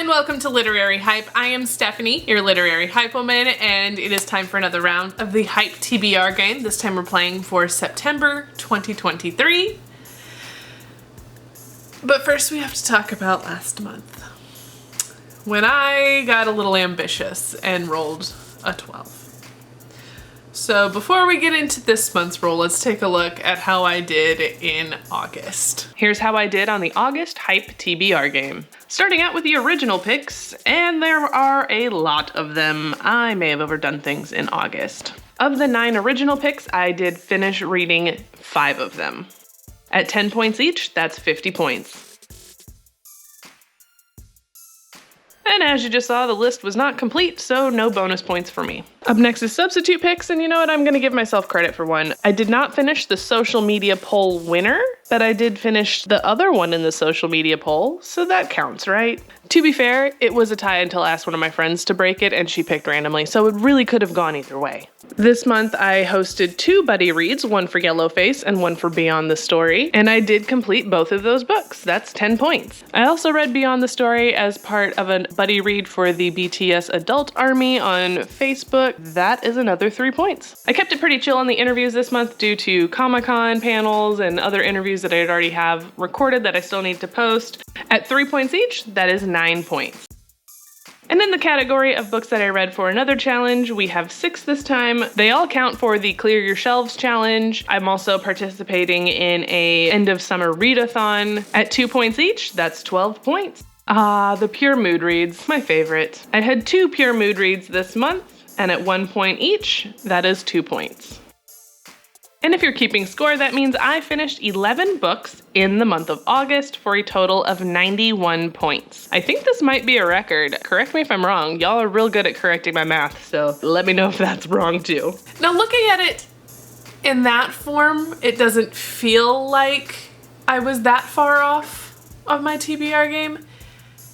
and welcome to Literary Hype. I am Stephanie, your Literary Hype Woman, and it is time for another round of the Hype TBR game. This time we're playing for September 2023. But first we have to talk about last month, when I got a little ambitious and rolled a 12. So before we get into this month's roll, let's take a look at how I did in August. Here's how I did on the August Hype TBR game. Starting out with the original picks, and there are a lot of them. I may have overdone things in August. Of the 9 original picks, I did finish reading 5 of them. At 10 points each, that's 50 points. And as you just saw, the list was not complete, so no bonus points for me. Up next is substitute picks, and you know what? I'm gonna give myself credit for one. I did not finish the social media poll winner, but I did finish the other one in the social media poll, so that counts, right? To be fair, it was a tie until I asked one of my friends to break it, and she picked randomly, so it really could have gone either way. This month, I hosted 2 buddy reads, one for Yellowface and one for Beyond the Story, and I did complete both of those books. That's 10 points. I also read Beyond the Story as part of a buddy read for the BTS Adult Army on Facebook. That is another 3 points. I kept it pretty chill on the interviews this month due to Comic-Con panels and other interviews that I already have recorded that I still need to post. At 3 points each, that is 9 points. And in the category of books that I read for another challenge, we have 6 this time. They all count for the Clear Your Shelves challenge. I'm also participating in a end of summer readathon. At 2 points each, that's 12 points. The pure mood reads, my favorite. I had 2 pure mood reads this month, and at 1 point each, that is 2 points. And if you're keeping score, that means I finished 11 books in the month of August for a total of 91 points. I think this might be a record. Correct me if I'm wrong. Y'all are real good at correcting my math, so let me know if that's wrong too. Now looking at it in that form, it doesn't feel like I was that far off of my TBR game.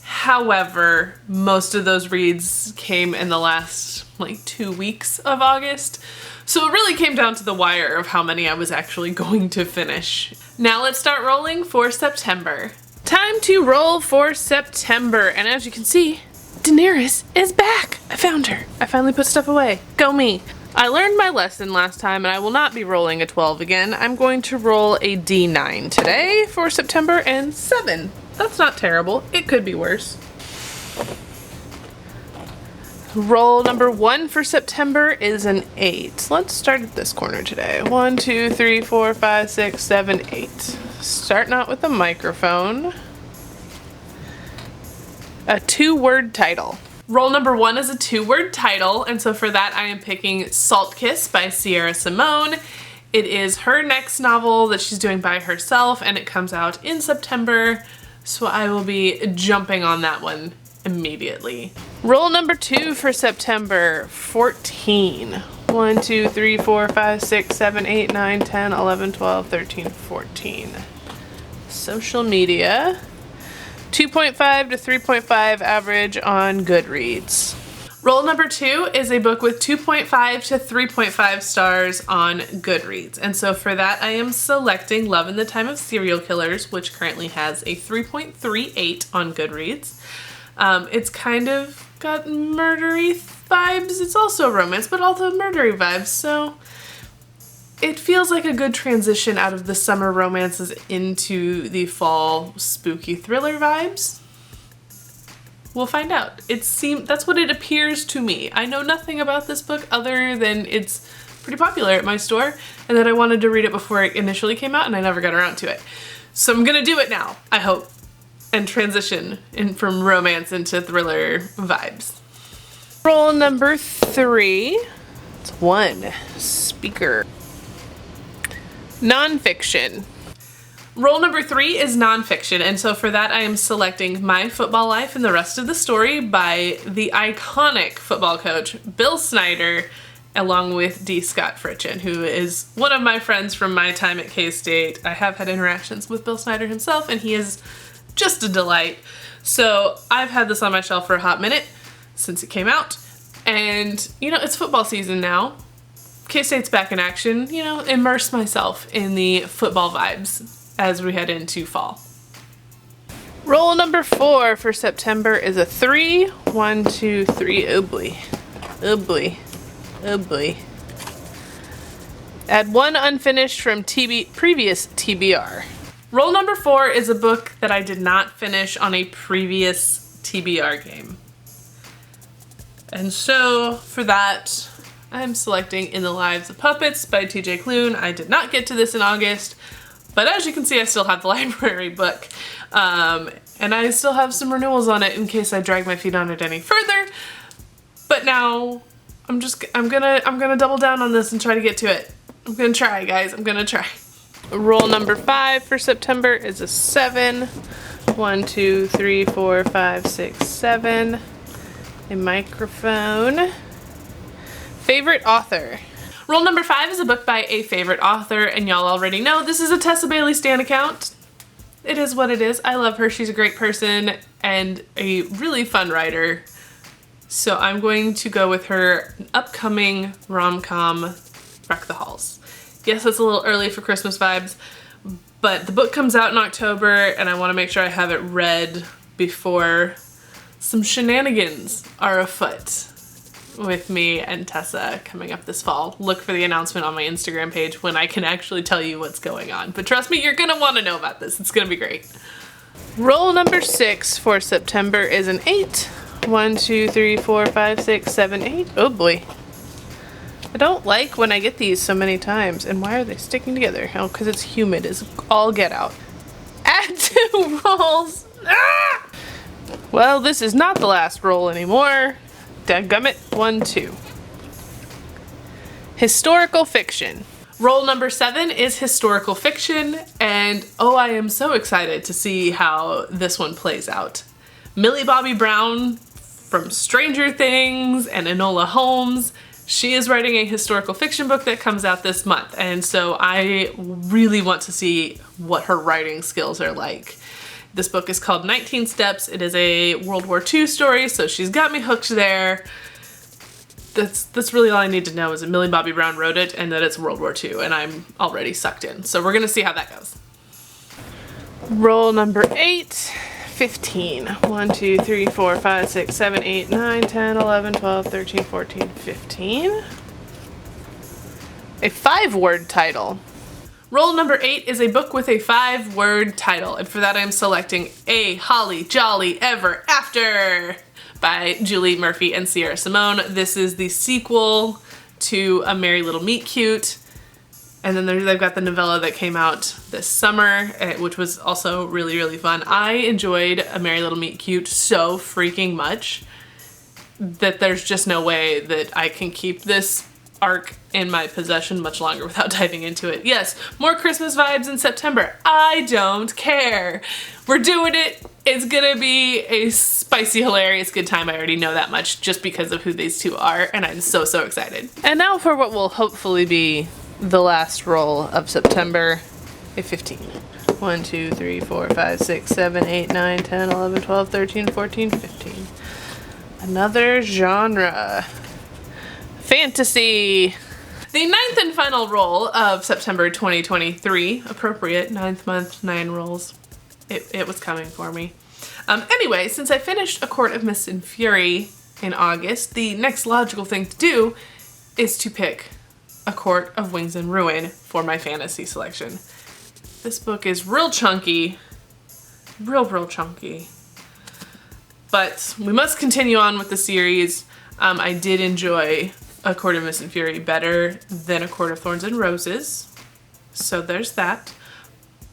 However, most of those reads came in the last 2 weeks of August. So it really came down to the wire of how many I was actually going to finish. Now let's start rolling for September. Time to roll for September. And as you can see, Daenerys is back. I found her. I finally put stuff away. Go me. I learned my lesson last time and I will not be rolling a 12 again. I'm going to roll a D9 today for September and 7. That's not terrible. It could be worse. Roll number 1 for September is an 8. Let's start at this corner today. 1, 2, 3, 4, 5, 6, 7, 8. Starting out with the microphone. A 2-word title. Roll number 1 is a 2-word title, and so for that I am picking Salt Kiss by Sierra Simone. It is her next novel that she's doing by herself, and it comes out in September, so I will be jumping on that one immediately. Roll number 2 for September, 14. 1, 2, 3, 4, 5, 6, 7, 8, 9, 10, 11, 12, 13, 14. Social media. 2.5 to 3.5 average on Goodreads. Roll number 2 is a book with 2.5 to 3.5 stars on Goodreads. And so for that I am selecting Love in the Time of Serial Killers, which currently has a 3.38 on Goodreads. It's kind of got murdery vibes. It's also romance, but also murdery vibes. So it feels like a good transition out of the summer romances into the fall spooky thriller vibes. We'll find out. That's what it appears to me. I know nothing about this book other than it's pretty popular at my store and that I wanted to read it before it initially came out and I never got around to it. So I'm gonna do it now, I hope, and transition in from romance into thriller vibes. Roll number 3. It's 1. Speaker. Nonfiction. Roll number 3 is nonfiction, and so for that I am selecting My Football Life and the Rest of the Story by the iconic football coach Bill Snyder, along with D. Scott Fritchen, who is one of my friends from my time at K-State. I have had interactions with Bill Snyder himself, and he is just a delight. So I've had this on my shelf for a hot minute since it came out, and it's football season now. K-State's back in action, immerse myself in the football vibes as we head into fall. Roll number 4 for September is a 3. 1, 2, 3. Oh boy. Oh boy. Oh boy. Add 1 unfinished from previous TBR. Roll number 4 is a book that I did not finish on a previous TBR game. And so for that, I'm selecting In the Lives of Puppets by TJ Klune. I did not get to this in August, but as you can see, I still have the library book. And I still have some renewals on it in case I drag my feet on it any further. But now I'm gonna double down on this and try to get to it. I'm gonna try, guys. I'm gonna try. Roll number 5 for September is a 7. 1, 2, 3, 4, 5, 6, 7. A microphone. Favorite author. Roll number 5 is a book by a favorite author, and y'all already know this is a Tessa Bailey stan account. It is what it is. I love her. She's a great person and a really fun writer. So I'm going to go with her upcoming rom-com, Wreck the Halls. Yes, it's a little early for Christmas vibes, but the book comes out in October and I want to make sure I have it read before some shenanigans are afoot with me and Tessa coming up this fall. Look for the announcement on my Instagram page when I can actually tell you what's going on. But trust me, you're gonna want to know about this. It's gonna be great. Roll number 6 for September is an 8. 1, 2, 3, 4, 5, 6, 7, 8. Oh boy. I don't like when I get these so many times. And why are they sticking together? Oh, because it's humid as all get out. Add 2 rolls. Ah! Well, this is not the last roll anymore. Dadgummit. 1, 2. Historical fiction. Roll number 7 is historical fiction, and oh, I am so excited to see how this one plays out. Millie Bobby Brown from Stranger Things and Enola Holmes, she is writing a historical fiction book that comes out this month, and so I really want to see what her writing skills are like. This book is called 19 Steps. It is a World War II story, so she's got me hooked there. That's really all I need to know is that Millie Bobby Brown wrote it and that it's World War II, and I'm already sucked in. So we're gonna see how that goes. Roll number 8, 15. 1, 2, 3, 4, 5, 6, 7, 8, 9, 10, 11, 12, 13, 14, 15. A 5-word title. Roll number 8 is a book with a 5-word title, and for that I'm selecting A Holly Jolly Ever After by Julie Murphy and Sierra Simone. This is the sequel to A Merry Little Meet Cute, and then they've got the novella that came out this summer, which was also really, really fun. I enjoyed A Merry Little Meet Cute so freaking much that there's just no way that I can keep this arc in my possession much longer without diving into it. Yes, more Christmas vibes in September. I don't care. We're doing it. It's gonna be a spicy, hilarious good time. I already know that much just because of who these two are, and I'm so, so excited. And now for what will hopefully be the last roll of September, a 15. 1, 2, 3, 4, 5, 6, 7, 8, 9, 10, 11, 12, 13, 14, 15. Another genre. Fantasy. The 9th and final roll of September 2023. Appropriate, 9th month, 9 rolls. It was coming for me. Anyway, since I finished A Court of Mist and Fury in August, the next logical thing to do is to pick A Court of Wings and Ruin for my fantasy selection. This book is real chunky. Real chunky. But we must continue on with the series. I did enjoy A Court of Mist and Fury better than A Court of Thorns and Roses. So there's that.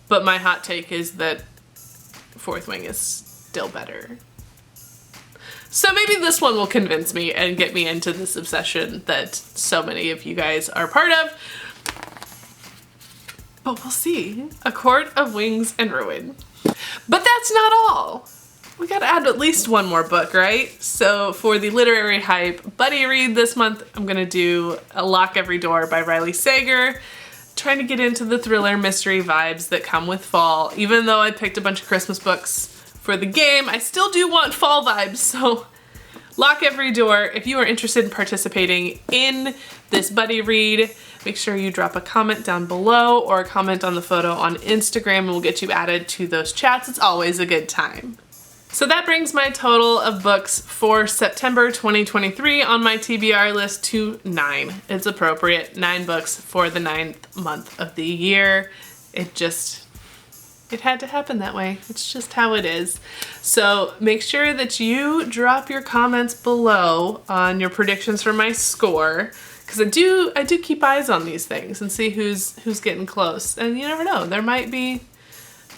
But my hot take is that Fourth Wing is still better. So maybe this one will convince me and get me into this obsession that so many of you guys are part of. But we'll see. A Court of Wings and Ruin. But that's not all. We gotta add at least one more book, right? So for the Literary Hype buddy read this month, I'm gonna do A Lock Every Door by Riley Sager. Trying to get into the thriller mystery vibes that come with fall. Even though I picked a bunch of Christmas books for the game, I still do want fall vibes, so Lock Every Door. If you are interested in participating in this buddy read, make sure you drop a comment down below or a comment on the photo on Instagram and we'll get you added to those chats. It's always a good time. So that brings my total of books for September 2023 on my TBR list to 9. It's appropriate, 9 books for the 9th month of the year. It had to happen that way. It's just how it is. So make sure that you drop your comments below on your predictions for my score, because I do keep eyes on these things and see who's getting close. And you never know, there might be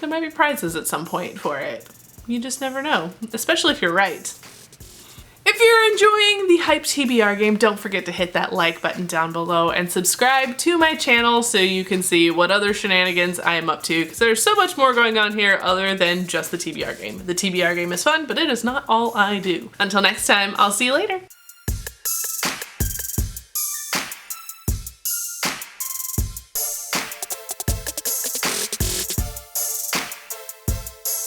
prizes at some point for it. You just never know, especially if you're right. If you're enjoying the Hype TBR game, don't forget to hit that like button down below and subscribe to my channel so you can see what other shenanigans I am up to, because there's so much more going on here other than just the TBR game. The TBR game is fun, but it is not all I do. Until next time, I'll see you later.